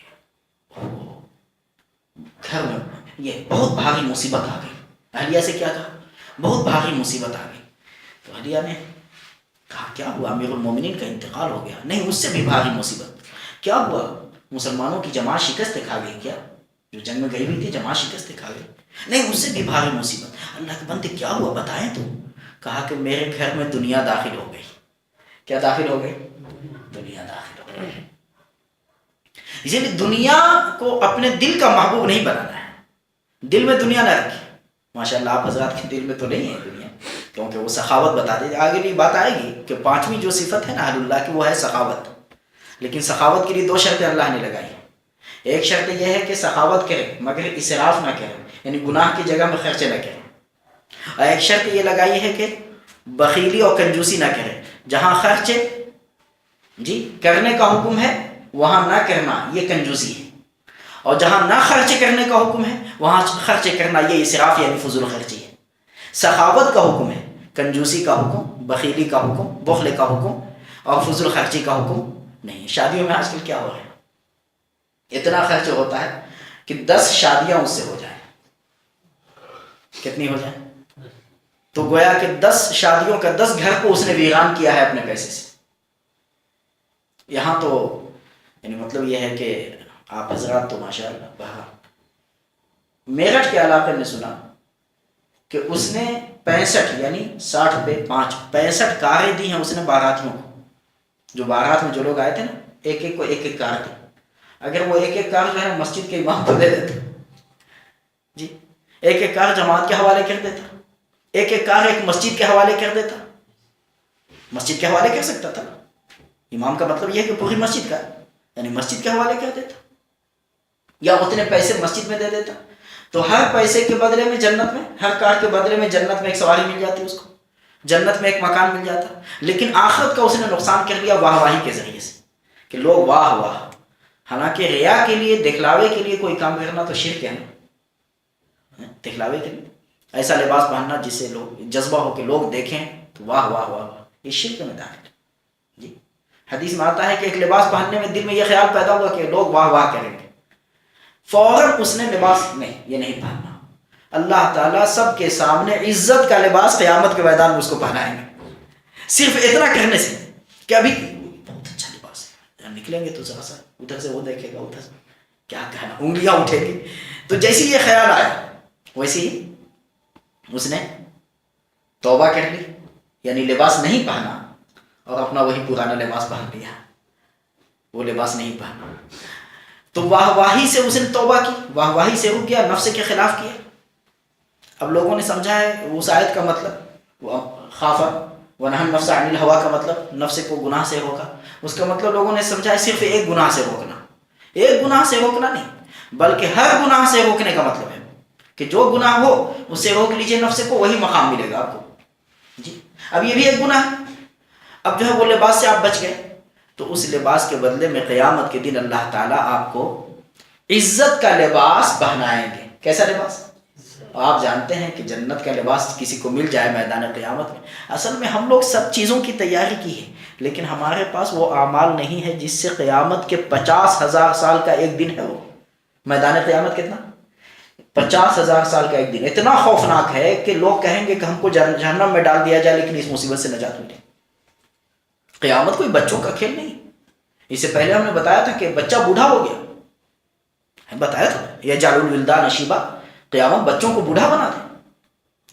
گھر میں یہ بہت بھاری مصیبت آ گئی. اہلیہ سے کیا کہا؟ بہت بھاری مصیبت آ گئی. تو اہلیہ نے کہا کیا ہوا؟ امیر المومنین کا انتقال ہو گیا. نہیں، اس سے بھی بھاری مصیبت. کیا ہوا؟ مسلمانوں کی جماعت شکست کھا گئی. کیا جو جنگ میں گئی ہوئی تھی جماعت شکست کھا گئی؟ نہیں، اس سے بھی بھاری مصیبت. اللہ کے بندے کیا ہوا بتائیں تو. کہا کہ میرے گھر میں دنیا داخل ہو گئی. کیا داخل ہو گئی؟ دنیا داخل ہو گئی. اسی لیے دنیا کو اپنے دل کا محبوب نہیں بنانا ہے. دل میں دنیا نہ رکھے. ماشاءاللہ آپ حضرات کے دل میں تو نہیں ہے دنیا، کیونکہ وہ سخاوت بتا دے. آگے بھی بات آئے گی کہ 5ویں جو صفت ہے نا اہل اللہ کی، وہ ہے سخاوت. لیکن سخاوت کے لیے 2 شرطیں اللہ نے لگائی. ایک شرط یہ ہے کہ سخاوت کرے مگر اسراف نہ کرے، یعنی گناہ کی جگہ میں خرچ نہ کرے. اور ایک شرط یہ لگائی ہے کہ بخیلی اور کنجوسی نہ کرے. جہاں خرچے جی کرنے کا حکم ہے وہاں نہ کرنا یہ کنجوسی ہے، اور جہاں نہ خرچ کرنے کا حکم ہے وہاں خرچ کرنا یہ اسراف یعنی فضول خرچی ہے۔ سخاوت کا حکم ہے، کنجوسی کا حکم، بخیلی کا حکم، بخل کا حکم، اور فضول خرچی کا حکم نہیں۔ شادیوں میں آج کل کیا ہو رہا ہے، اتنا خرچ ہوتا ہے کہ 10 شادیاں اس سے ہو جائیں۔ کتنی ہو جائیں؟ تو گویا کہ 10 شادیوں کا 10 گھر کو اس نے ویران کیا ہے اپنے پیسے سے۔ یہاں تو یعنی مطلب یہ ہے کہ آپ حضرات تو ماشاءاللہ بہار میرٹھ کے علاقے میں سنا کہ اس نے 65 یعنی 60 پہ 5 65 کاریں دی ہیں اس نے باراتیوں کو۔ جو بارات میں جو لوگ آئے تھے نا، ایک ایک کو ایک ایک کار دی۔ اگر وہ ایک ایک کار جو ہے مسجد کے امام کو دے دیتے، جی ایک ایک کار جماعت کے حوالے کر دیتا، ایک ایک کار ایک مسجد کے حوالے کر دیتا، مسجد کے حوالے کر سکتا تھا۔ امام کا مطلب یہ ہے کہ پوری مسجد کا، یعنی مسجد کے حوالے کر دیتا، یا اتنے پیسے مسجد میں دے دیتا۔ تو ہر پیسے کے بدلے میں جنت میں، ہر کار کے بدلے میں جنت میں ایک سواری مل جاتی اس کو، جنت میں ایک مکان مل جاتا۔ لیکن آخرت کا اس نے نقصان کر لیا واہ واہی کے ذریعے سے، کہ لوگ واہ واہ۔ حالانکہ ریا کے لیے، دکھلاوے کے لیے کوئی کام کرنا تو شرک ہے نا، دکھلاوے کے لیے ایسا لباس پہننا جس سے لوگ جذبہ ہو کہ لوگ دیکھیں تو واہ واہ واہ واہ، یہ شرک میں داخل ہے۔ جی حدیث میں آتا ہے کہ ایک لباس پہننے میں دل میں یہ خیال پیدا ہوا کہ لوگ واہ واہ کریں گے، فوراً اس نے لباس نہیں، یہ نہیں پہننا۔ اللہ تعالیٰ سب کے سامنے عزت کا لباس قیامت کے میدان میں اس کو پہنائیں گے، صرف اتنا کرنے سے کہ ابھی بہت اچھا لباس ہے، نکلیں گے تو ذرا سا ادھر سے وہ دیکھے گا، ادھر سے کیا کہنا، انگلیاں اٹھے گی۔ تو جیسی یہ خیال آیا ویسے ہی اس نے توبہ کر لی، یعنی لباس نہیں پہنا اور اپنا وہی پرانا لباس پہن لیا، وہ لباس نہیں پہنا۔ تو واہ واہی سے اس نے توبہ کی، واہ واہی سے رک گیا، نفس کے خلاف کیا۔ اب لوگوں نے سمجھا ہے اس آیت کا مطلب خافا ونہا النفس عن الہوا کا مطلب نفس کو گناہ سے روکا، اس کا مطلب لوگوں نے سمجھا ہے صرف ایک گناہ سے روکنا۔ ایک گناہ سے روکنا نہیں، بلکہ ہر گناہ سے روکنے کا مطلب ہے کہ جو گناہ ہو اس سے روک لیجئے نفس کو، وہی مقام ملے گا آپ کو۔ جی اب یہ بھی ایک گناہ ہے۔ اب جو ہے وہ لباس سے آپ بچ گئے، تو اس لباس کے بدلے میں قیامت کے دن اللہ تعالیٰ آپ کو عزت کا لباس پہنائیں گے۔ کیسا لباس؟ آپ جانتے ہیں کہ جنت کا لباس کسی کو مل جائے میدان قیامت میں، اصل میں ہم لوگ سب چیزوں کی تیاری کی ہے، لیکن ہمارے پاس وہ اعمال نہیں ہے جس سے قیامت کے 50,000 سال کا ایک دن ہے۔ وہ میدان قیامت کتنا؟ 50,000 سال کا ایک دن، اتنا خوفناک ہے کہ لوگ کہیں گے کہ ہم کو جہنم میں ڈال دیا جائے لیکن اس مصیبت سے نجات ملے۔ قیامت کوئی بچوں کا کھیل نہیں۔ اس سے پہلے ہم نے بتایا تھا کہ بچہ بوڑھا ہو گیا، بتایا تھا یجعل الولدان شیبا، قیامت بچوں کو بوڑھا بنا دے۔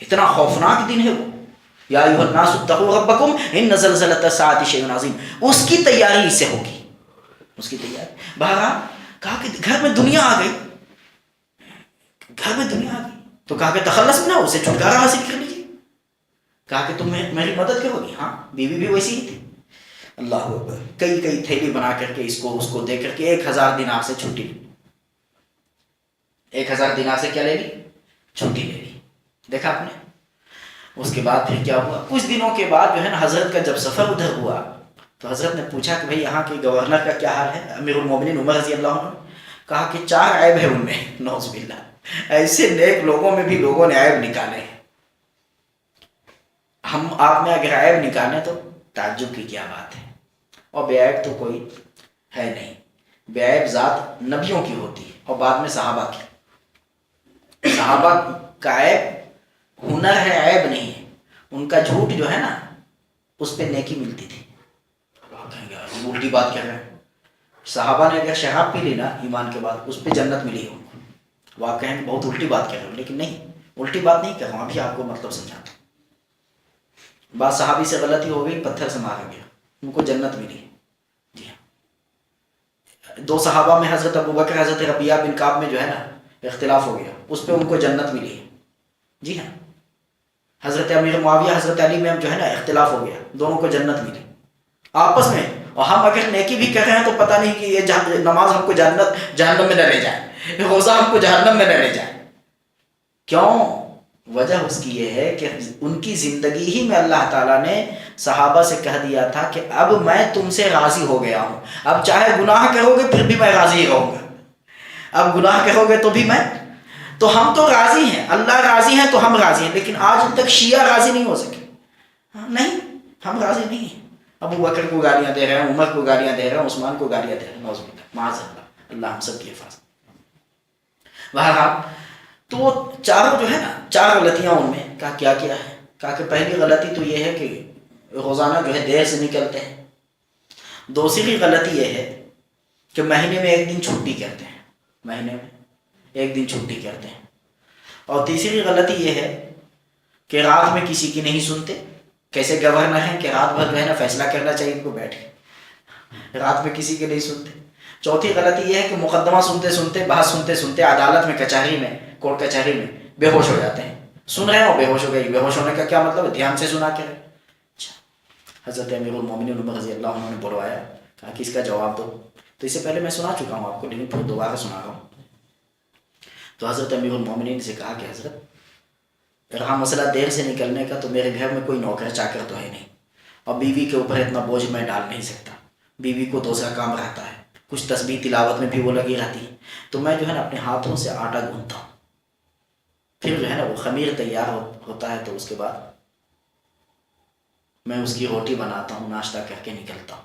اتنا خوفناک دن ہے وہ۔ یا ایھا الناس اتقوا ربکم ان زلزلۃ الساعۃ شیء عظیم، اس کی تیاری اس سے ہوگی، اس کی تیاری۔ بہرحال کہا کہ گھر میں دنیا آ گئی، گھر میں دنیا آ گئی تو کہا کہ تخلص میں نہ، اسے چھٹکارا حاصل کر لیجیے۔ کہا کہ تم میری مدد کرو گی؟ ہاں، بیوی بھی ویسی ہی تھی۔ اللہ اکبر، کئی تھیلی بنا کر کے اس کو دے کر کے 1000 دینار سے چھٹی لی۔ 1000 دینار سے کیا لے لی؟ چھٹی لے لی۔ دیکھا آپ نے؟ اس کے بعد پھر کیا ہوا؟ کچھ دنوں کے بعد جو ہے نا حضرت کا جب سفر ادھر ہوا تو حضرت نے پوچھا کہ بھئی یہاں کے گورنر کا کیا حال ہے، امیر المومنین عمر رضی اللہ عنہ۔ کہا کہ 4 عیب ہے ان میں، نعوذ باللہ۔ ایسے نیک لوگوں میں بھی لوگوں نے عیب نکالے ہیں۔ ہم آپ میں اگر عیب نکالیں تو تعجب کی کیا بات ہے، اور بے عیب تو کوئی ہے نہیں۔ بے عیب ذات نبیوں کی ہوتی ہے اور بعد میں صحابہ کی۔ صحابہ کا عیب ہنر ہے، عیب نہیں ہے۔ ان کا جھوٹ جو ہے نا اس پہ نیکی ملتی تھی۔ الٹی بات کہہ رہے ہیں، صحابہ نے اگر شراب پی لی نا ایمان کے بعد، اس پہ جنت ملی ان کو۔ وہ آپ کہیں بہت الٹی بات کہہ رہے ہو، لیکن نہیں، الٹی بات نہیں کہہ رہا ہوں، ابھی آپ کو مطلب سمجھاتا ہوں۔ بعض صحابی سے غلطی ہو گئی، پتھر سے مارا گیا، ان کو جنت ملی۔ جی ہاں، 2 صحابہ میں حضرت ابوبکر حضرت ربیعہ بن کعب میں جو ہے نا اختلاف ہو گیا، اس پہ ان کو جنت ملی۔ جی ہاں، حضرت امیر معاویہ حضرت علی میں جو ہے نا اختلاف ہو گیا، دونوں کو جنت ملی آپس میں۔ اور ہم اگر نیکی بھی کر رہے ہیں تو پتہ نہیں کہ یہ نماز ہم کو جہنم میں نہ لے جائے، روزہ ہم کو جہنم میں نہ لے جائے۔ کیوں؟ وجہ اس کی یہ ہے کہ ان کی زندگی ہی میں اللہ تعالیٰ نے صحابہ سے کہہ دیا تھا کہ اب میں تم سے راضی ہو گیا ہوں، اب چاہے گناہ کرو گے پھر بھی میں راضی ہی رہوں گا، اب گناہ کرو گے تو بھی میں، تو ہم تو راضی ہیں، اللہ راضی ہیں تو ہم راضی ہیں، لیکن آج تک شیعہ راضی نہیں ہو سکے، نہیں ہم راضی نہیں ہیں، ابو بکر کو گالیاں دے رہے ہیں، عمر کو گالیاں دے رہے ہیں، عثمان کو گالیاں دے رہے ہیں، نعوذ باللہ معاذ اللہ، اللہ ہم سب کی حفاظت۔ بہرحال تو وہ چاروں جو ہے نا، چار غلطیاں ان میں کیا ہے، کہا کہ پہلی غلطی تو یہ ہے کہ روزانہ جو ہے دیر سے نکلتے ہیں، دوسری غلطی یہ ہے کہ مہینے میں ایک دن چھٹی کرتے ہیں، مہینے میں ایک دن چھٹی کرتے ہیں، اور تیسری غلطی یہ ہے کہ رات میں کسی کی نہیں سنتے، کیسے گورنر ہیں کہ رات بھر جو ہے نا فیصلہ کرنا چاہیے ان کو بیٹھ کے، رات میں کسی کے نہیں سنتے۔ چوتھی غلطی یہ ہے کہ مقدمہ سنتے سنتے، بحث سنتے سنتے عدالت میں، کچہری میں، کورٹ کچہری میں بے ہوش ہو جاتے ہیں، سن رہے ہیں اور بے ہوش ہو گئی۔ بے ہوش ہونے کا کیا مطلب ہے؟ دھیان سے سنا کرے۔ اچھا، حضرت امیر المومنین عمر رضی اللہ عنہ نے بلوایا، کہا کہ اس کا جواب دو، تو اس سے پہلے میں سنا چکا ہوں آپ کو، لیکن پھر دوبارہ سنا رہا ہوں۔ تو حضرت امیر المومنین سے کہا کہ حضرت رہا مسئلہ دیر سے نکلنے کا، تو میرے گھر میں کوئی نوکر چاکر تو ہے نہیں، اور بیوی کے اوپر اتنا بوجھ میں ڈال نہیں سکتا، بیوی کو دوسرا کام رہتا ہے، کچھ تسبیح تلاوت میں بھی وہ لگی رہتی ہے، تو میں جو ہے نا اپنے ہاتھوں سے آٹا گوندتا ہوں، پھر جو ہے نا وہ خمیر تیار ہوتا ہے، تو اس کے بعد میں اس کی روٹی بناتا ہوں، ناشتہ کر کے نکلتا ہوں۔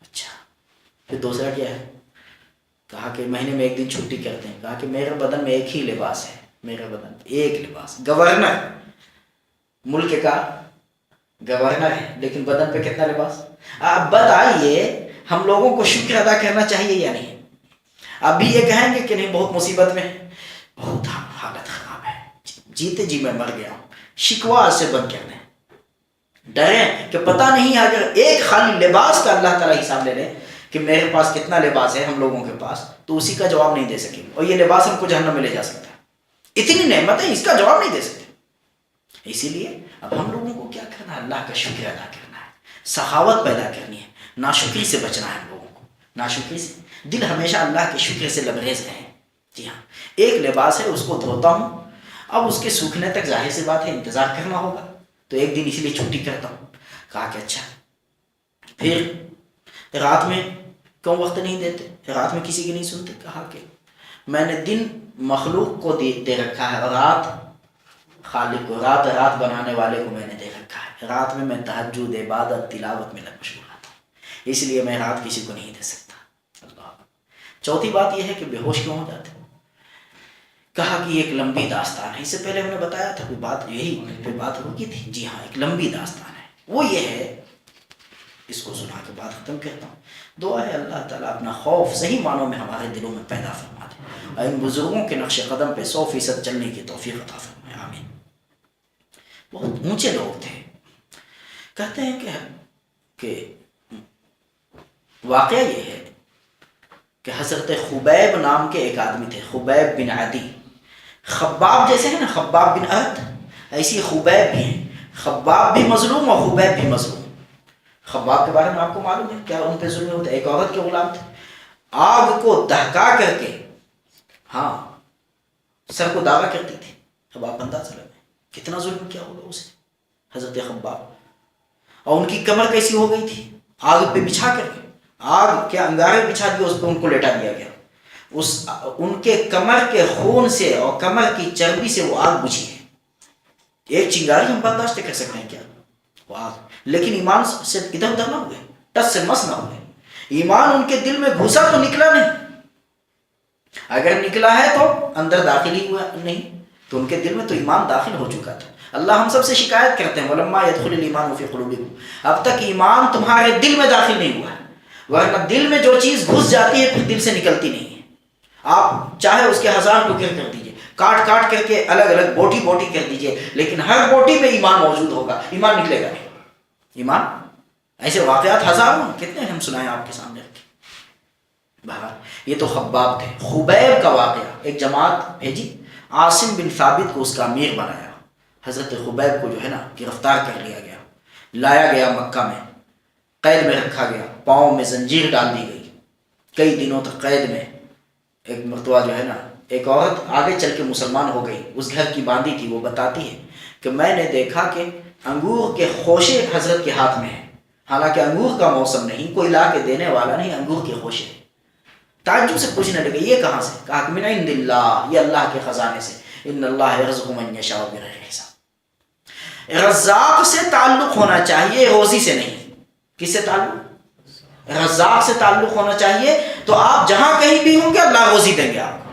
اچھا، پھر دوسرا کیا ہے؟ کہا کہ مہینے میں ایک دن چھٹی کرتے ہیں۔ کہا کہ میرے بدن میں ایک ہی لباس ہے، میرے بدن ایک لباس، گورنر ملک کا گورنر ہے، لیکن بدن پہ کتنا لباس؟ اب بتائیے ہم لوگوں کو شکر ادا کرنا چاہیے یا نہیں؟ اب بھی یہ کہیں گے کہ نہیں بہت مصیبت میں، بہت حالت خراب ہے، جیتے جی میں مر گیا ہوں، شکوا سے بند کر دیں، ڈریں کہ پتہ نہیں اگر ایک خالی لباس کا اللہ تعالیٰ حساب لے لیں کہ میرے پاس کتنا لباس ہے ہم لوگوں کے پاس، تو اسی کا جواب نہیں دے سکیں، اور یہ لباس ہم کو جہنم میں لے جا سکتا ہے، اتنی نعمت ہے، اس کا جواب نہیں دے سکتے۔ اسی لیے اب ہم لوگوں کو کیا کرنا ہے؟ اللہ کا شکر ادا کرنا ہے، سخاوت پیدا کرنی ہے، ناشکری سے بچنا ہے ہم لوگوں کو، ناشکری سے، دل ہمیشہ اللہ کے شکر سے لبریز رہے۔ جی ہاں، ایک لباس ہے اس کو دھوتا ہوں، اب اس کے سوکھنے تک ظاہر سی بات ہے انتظار کرنا ہوگا، تو ایک دن اسی لیے چھٹی کرتا ہوں۔ کہا کہ اچھا، پھر رات میں کیوں وقت نہیں دیتے؟ رات میں کسی کی نہیں سنتے؟ کہا کہ میں نے دن مخلوق کو دے رکھا ہے، اور رات خالق کو، رات بنانے والے کو میں نے دے رکھا ہے، رات میں تہجد، عبادت، تلاوت میں مشغول رہتا ہوں، اس لیے میں رات کسی کو نہیں دے سکتا۔ اللہ۔ چوتھی بات یہ ہے کہ بے ہوش کیوں ہو جاتے؟ کہا کہ ایک لمبی داستان ہے، اس سے پہلے ہم نے بتایا تھا، کوئی بات یہی پہ بات ہوگی تھی، جی ہاں ایک لمبی داستان ہے، وہ یہ ہے، اس کو سنا کے بعد ختم کرتا ہوں۔ دعا ہے اللہ تعالیٰ اپنا خوف صحیح معنوں میں ہمارے دلوں میں پیدا فرما دے، اور ان بزرگوں کے نقش قدم پہ 100% چلنے کی توفیق عطا فرمائے، آمین۔ بہت اونچے لوگ تھے، کہتے ہیں کہ واقعہ یہ ہے کہ حضرت خبیب نام کے ایک آدمی تھے، خبیب بن عدی، خباب جیسے ہیں نا، خباب بن عد، ایسی خبیب بھی ہیں، خباب بھی مظلوم اور خبیب بھی مظلوم۔ خباب کے بارے میں آپ کو معلوم ہے کیا ان پہ ظلم ہوتا ہے؟ ایک عورت کے غلام تھے، آگ کو دہکا کر کے ہاں سر کو داغا کرتی تھی۔ اب آپ اندازہ لگائیں کتنا ظلم کیا ہوگا اسے، حضرت خباب، اور ان کی کمر کیسی ہو گئی تھی، آگ پہ بچھا کر کے، آگ کے انگارے بچھا دیے، اس پہ ان کو لیٹا دیا گیا، ان کے کمر کے خون سے اور کمر کی چربی سے وہ آگ بجھی ہے۔ ایک چنگاری ہم برداشت کر سکتے ہیں کیا؟ وہ آگ، لیکن ایمان سے ادھر ادھر نہ ہوئے، ٹس سے مس نہ ہوئے، ایمان ان کے دل میں گھسا تو نکلا نہیں، اگر نکلا ہے تو اندر داخل ہی ہوا نہیں، تو ان کے دل میں تو ایمان داخل ہو چکا تھا۔ اللہ ہم سب سے شکایت کرتے ہیں وَلَمَّا يَدْخُلِ الْإِيمَانُ فِي قُلُوبِكُمْ، اب تک ایمان تمہارے دل میں داخل نہیں ہوا ہے، ورنہ دل میں جو چیز گھس جاتی ہے پھر دل سے نکلتی نہیں ہے۔ آپ چاہے اس کے 1000 ٹکڑے کر دیجئے، کاٹ کاٹ کر کے الگ الگ بوٹی بوٹی کر دیجئے، لیکن ہر بوٹی میں ایمان موجود ہوگا، ایمان نکلے گا نہیں۔ ایمان، ایسے واقعات ہزاروں کتنے ہم سنائیں آپ کے سامنے رکھے۔ بہرحال یہ تو خباب تھے۔ خبیب کا واقعہ، ایک جماعت بھیجی، عاصم بن ثابت کو اس کا امیر بنایا، حضرت خبیب کو جو ہے نا گرفتار کر لیا گیا، لایا گیا مکہ میں، قید میں رکھا گیا، پاؤں میں زنجیر ڈال دی گئی، کئی دنوں تک قید میں، ایک مرتبہ جو ہے نا ایک عورت آگے چل کے مسلمان ہو گئی، اس گھر کی باندھی تھی، وہ بتاتی ہے کہ میں نے دیکھا کہ انگور کے خوشے حضرت کے ہاتھ میں ہیں، حالانکہ انگور کا موسم نہیں، کوئی لا کے دینے والا نہیں، انگور کے خوشے۔ تعجب سے پوچھنے لگے یہ کہاں سے؟ کہا کہ من عند اللہ، یہ اللہ کے خزانے سے، ان اللہ یرزق من یشاء بغیر حساب۔ رزاق سے تعلق ہونا چاہیے، روزی سے نہیں۔ کس سے تعلق؟ رزاق سے تعلق ہونا چاہیے، تو آپ جہاں کہیں بھی ہوں گے اللہ روزی دیں گے آپ کو۔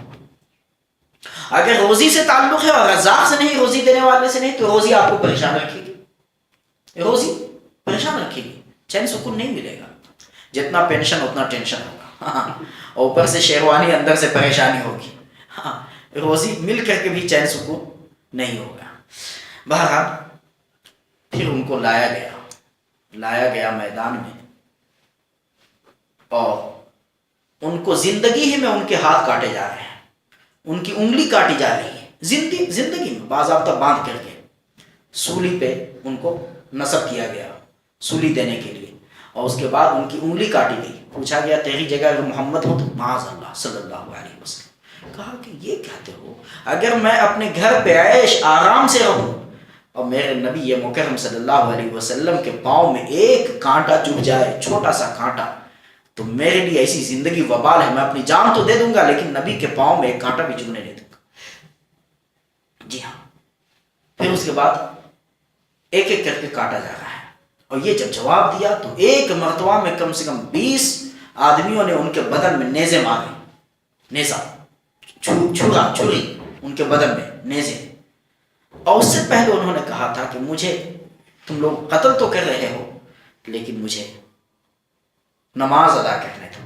اگر روزی سے تعلق ہے اور رزاق سے نہیں، روزی دینے والے سے نہیں، تو روزی آپ کو پریشان رکھے گی، روزی پریشان رکھے گی، چین سکون نہیں ملے گا، جتنا پینشن اتنا ٹینشن ہوگا، اوپر سے شیروانی، اندر سے پریشانی ہوگی، روزی مل کر کے بھی چین سکون نہیں ہوگا۔ بہرحال پھر ان کو لایا گیا میدان میں، اور ان کو زندگی ہی میں ان کے ہاتھ کاٹے جا رہے ہیں، ان کی انگلی کاٹی جا رہی ہے، زندگی میں باضابطہ باندھ کر کے سولی پہ ان کو نصب کیا گیا سولی دینے کے لیے، اور اس کے بعد ان کی انگلی کاٹی گئی۔ پوچھا گیا تیری جگہ اگر محمد ہو تو معاذ اللہ صلی اللہ علیہ وسلم۔ کہا کہ یہ کہتے ہو اگر میں اپنے گھر پہ عیش آرام سے رہوں اور میرے نبی مکرم صلی اللہ علیہ وسلم کے پاؤں میں ایک کانٹا چبھ جائے، چھوٹا سا کانٹا، تو میرے لیے ایسی زندگی وبال ہے، میں اپنی جان تو دے دوں گا لیکن نبی کے پاؤں میں ایک کانٹا بھی چبھنے نہیں دوں گا۔ جی ہاں، پھر اس کے بعد ایک ایک کر کے کاٹا جا رہا ہے، اور یہ جب جواب دیا تو ایک مرتبہ میں کم سے کم 20 آدمیوں نے ان کے بدن میں نیزے مارے، نیزہ چھری ان کے بدن میں نیزے، اور اس سے پہلے انہوں نے کہا تھا کہ مجھے تم لوگ قتل تو کر رہے ہو لیکن مجھے نماز ادا کرنے دو۔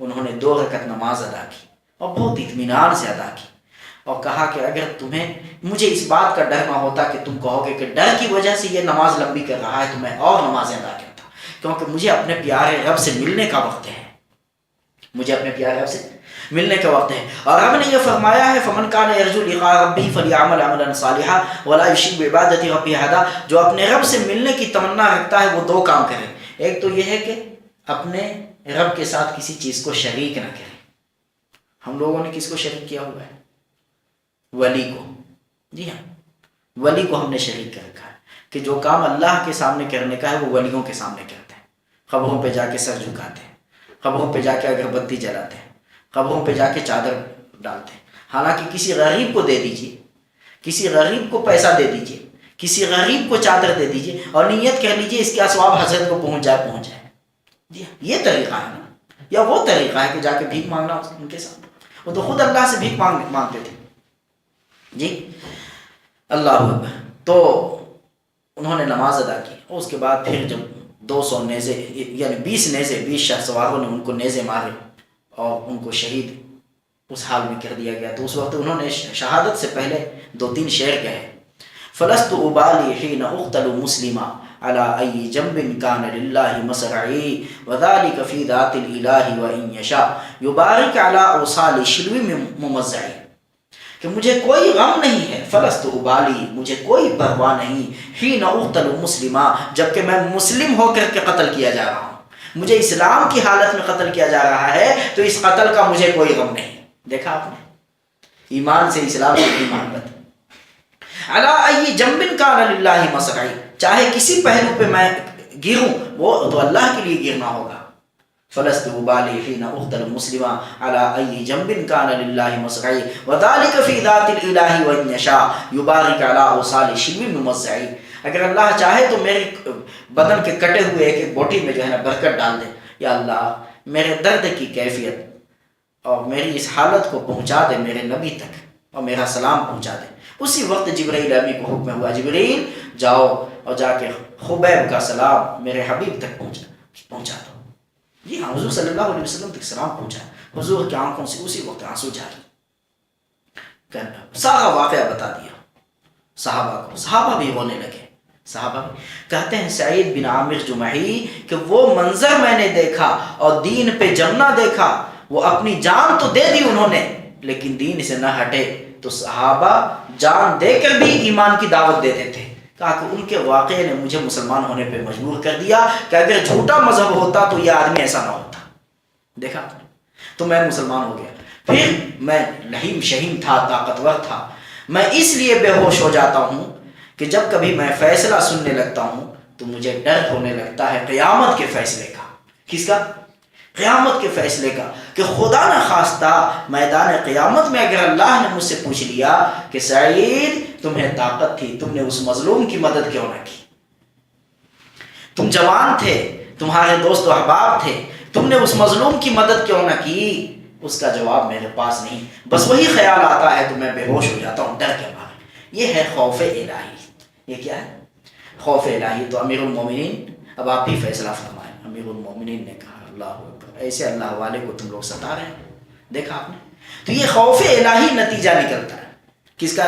انہوں نے 2 رکعت نماز ادا کی اور بہت اطمینان سے ادا کی، اور کہا کہ اگر تمہیں مجھے اس بات کا ڈر نہ ہوتا کہ تم کہو گے کہ ڈر کی وجہ سے یہ نماز لمبی کر رہا ہے تو میں اور نمازیں ادا کرتا، کیونکہ مجھے اپنے پیارے رب سے ملنے کا وقت ہے، مجھے اپنے پیارے رب سے ملنے کا وقت ہے۔ اور رب نے یہ فرمایا ہے فمن کان یرجو لقاء ربہ فلیعمل عملا صالحا ولا یشرک بعبادۃ ربہ احدا، جو اپنے رب سے ملنے کی تمنا رکھتا ہے وہ 2 کام کرے، ایک تو یہ ہے کہ اپنے رب کے ساتھ کسی چیز کو شریک نہ کرے۔ ہم لوگوں نے کس کو شریک کیا ہوا ہے؟ ولی کو۔ جی ہاں، ولی کو ہم نے شریک کر رکھا ہے کہ جو کام اللہ کے سامنے کرنے کا ہے وہ ولیوں کے سامنے کرتے ہیں، قبروں پہ جا کے سر جھکاتے ہیں، قبروں پہ جا کے اگربتی جلاتے ہیں، قبروں پہ جا کے چادر ڈالتے ہیں۔ حالانکہ کسی غریب کو دے دیجیے، کسی غریب کو پیسہ دے دیجیے، کسی غریب کو چادر دے دیجیے اور نیت کر لیجیے اس کے اسباب حضرت کو پہنچ جائے۔ جی یہ طریقہ ہے نا، یا وہ طریقہ ہے کہ جا کے بھیک مانگنا ان کے ساتھ؟ وہ تو خود اللہ سے بھیک مانگتے تھے۔ جی اللہ اکبر۔ تو انہوں نے نماز ادا کی، اور اس کے بعد پھر جب 200 نیزے یعنی 20 نیزے 20 شاہ سواروں نے ان کو نیزے مارے اور ان کو شہید اس حال میں کر دیا گیا، تو اس وقت انہوں نے شہادت سے پہلے 2-3 شعر کہے، فلست ابالی حین اقتل مسلما على ای جنب کان للہ مسرعی وذلک فی ذات الالہ وان یشاء یبارک علی اوصال شلو ممزعی، کہ مجھے کوئی غم نہیں ہے، فلست ابالی مجھے کوئی پرواہ نہیں، حین اقتل مسلما جبکہ میں مسلم ہو کر کے قتل کیا جا رہا ہوں، مجھے اسلام کی حالت میں قتل کیا جا رہا ہے تو اس قتل کا مجھے کوئی غم نہیں۔ دیکھا آپ نے، ایمان سے اسلام کی محبت۔ علی ای جنب کان للہ مسرعی، چاہے کسی پہلو پہ میں گروں وہ تو اللہ کے لیے گرنا ہوگا۔ فلست ابالی حین اقتل مسلما علی ای جنب کان للہ مسرعی وذلک فی ذات الالہ وان یشاء یبارک علی اوصال شلو ممزعی، اگر اللہ چاہے تو میرے بدن کے کٹے ہوئے ایک ایک بوٹی میں جو ہے نا برکت ڈال دے، یا اللہ میرے درد کی کیفیت اور میری اس حالت کو پہنچا دے میرے نبی تک اور میرا سلام پہنچا دے۔ اسی وقت جبرائیل امین کو حکم ہوا، جبرائیل جاؤ اور جا کے خبیب کا سلام میرے حبیب تک پہنچا دو۔ جی ہاں، حضور صلی اللہ علیہ وسلم تک سلام پہنچا، حضور کی آنکھوں سے اسی وقت آنسو جاری، سارا واقعہ بتا دیا صحابہ کو، صحابہ بھی رونے لگے۔ صحابہ بھی کہتے ہیں سعید بن عامر جمحی کہ وہ منظر میں نے دیکھا اور دین پہ جمنا دیکھا، وہ اپنی جان تو دے دی انہوں نے لیکن دین سے نہ ہٹے، تو صحابہ جان دے کر بھی ایمان کی دعوت دیتے تھے۔ کہا کہ ان کے واقعے نے مجھے مسلمان ہونے پہ مجبور کر دیا کہ اگر جھوٹا مذہب ہوتا تو یہ آدمی ایسا نہ ہوتا۔ دیکھا تو میں مسلمان ہو گیا. پھر میں لہیم شہیم تھا، طاقتور تھا. میں اس لیے بے ہوش ہو جاتا ہوں کہ جب کبھی میں فیصلہ سننے لگتا ہوں تو مجھے ڈر ہونے لگتا ہے قیامت کے فیصلے کا. کس کا؟ قیامت کے فیصلے کا. کہ خدا نہ خواستہ میدان قیامت میں اگر اللہ نے مجھ سے پوچھ لیا کہ سعید تمہیں طاقت تھی، تم نے اس مظلوم کی مدد کیوں نہ کی؟ تم جوان تھے، تمہارے دوست و احباب تھے، تم نے اس مظلوم کی مدد کیوں نہ کی؟ اس کا جواب میرے پاس نہیں. بس وہی خیال آتا ہے تو میں بے ہوش ہو جاتا ہوں ڈر کے مارے. یہ ہے خوف الہی. یہ کیا ہے؟ خوف الہی. تو امیر المومنین اب آپ ہی فیصلہ فرمائیں. امیر المومنین نے کہا اللہ اکبر، ایسے اللہ والے کو تم لوگ ستا رہے ہیں. دیکھا آپ نے؟ تو یہ خوف الہی نتیجہ نکلتا ہے. کس کا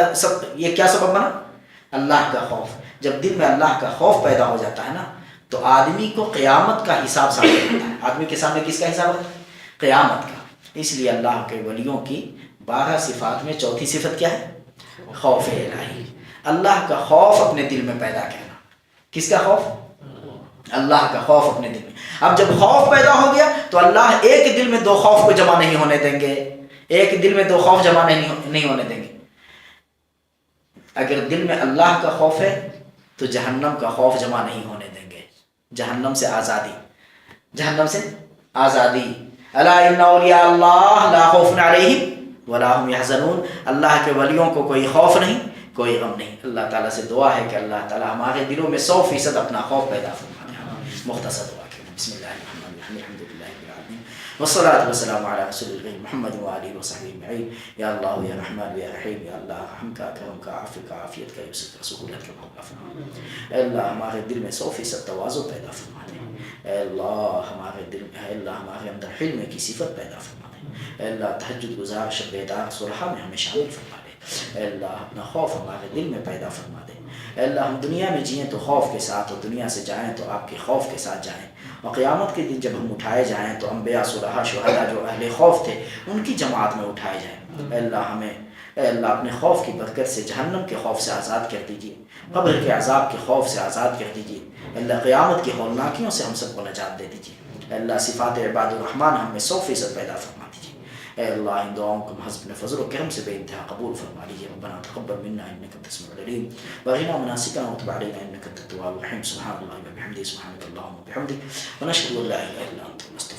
یہ کیا سبب بنا؟ اللہ کا خوف. جب دل میں اللہ کا خوف پیدا ہو جاتا ہے نا تو آدمی کو قیامت کا حساب سامنے ہوتا ہے. آدمی کے سامنے کس کا حساب ہوتا ہے؟ قیامت کا. اس لیے اللہ کے ولیوں کی 12 صفات میں چوتھی صفت کیا ہے؟ خوف الہی. اللہ کا خوف اپنے دل میں پیدا کرنا. کس کا خوف؟ اللہ کا خوف اپنے دل میں. اب جب خوف پیدا ہو گیا تو اللہ ایک دل میں دو خوف کو جمع نہیں ہونے دیں گے. ایک دل میں دو خوف جمع نہیں ہونے دیں گے. اگر دل میں اللہ کا خوف ہے تو جہنم کا خوف جمع نہیں ہونے دیں گے. جہنم سے آزادی. جہنم سے آزادی. الا ان اولیاء اللہ لا خوف علیہم ولا هم يحزنون. اللہ کے ولیوں کو کوئی خوف نہیں، کوئی غم نہیں. اللہ تعالیٰ سے دعا ہے کہ اللہ تعالیٰ ہمارے دلوں میں 100% اپنا خوف پیدا فرما دے. مختصر دعا کہ بسم اللہ الرحمن الرحیم الحمد للہ رب العالمین والصلاۃ والسلام علی رسول اللہ محمد وآلہ وصحبہ اجمعین. یا اللہ یا رحمان یا رحیم. یا اللہ رحم کا، کرم کا، عفو کا، عافیت کا، یسر کا، سہولت کا موقع فرما. اے اللہ ہمارے دل میں 100% تواضع پیدا فرما دے. اے اللہ ہمارے دل میں، اے اللہ ہمارے اندر حلم کی صفت پیدا فرما دے. اے اللہ تہجد گزار، شب بیدار، صلحاء میں ہمیں شامل فرما دے. اے اللہ اپنا خوف ہمارے دل میں پیدا فرما دے. اے اللہ ہم دنیا میں جئیں تو خوف کے ساتھ، اور دنیا سے جائیں تو آپ کے خوف کے ساتھ جائیں. اور قیامت کے دن جب ہم اٹھائے جائیں تو انبیاء، صلحاء، شہداء جو اہل خوف تھے ان کی جماعت میں اٹھائے جائیں. اے اللہ ہمیں، اے اللہ اپنے خوف کی برکت سے جہنم کے خوف سے آزاد کر دیجیے، قبر کے عذاب کے خوف سے آزاد کر دیجیے. اے اللہ قیامت کی ہولناکیوں سے ہم سب کو نجات دے دیجیے. اے اللہ صفات عباد الرحمن ہم میں 100% پیدا فرما دیجیے. اے اللہ ان دعاؤں کو محض اپنے فضل و کرم سے بے انتہا قبول فرما لیجیے. ربنا تقبل منا انک انت السمیع العلیم وارنا مناسکنا وتب علینا انک انت التواب الرحیم. سبحان اللہ وبحمدہ، سبحانک اللہم وبحمدک، ونشهد ان لا اله الا انت، نستغفرک.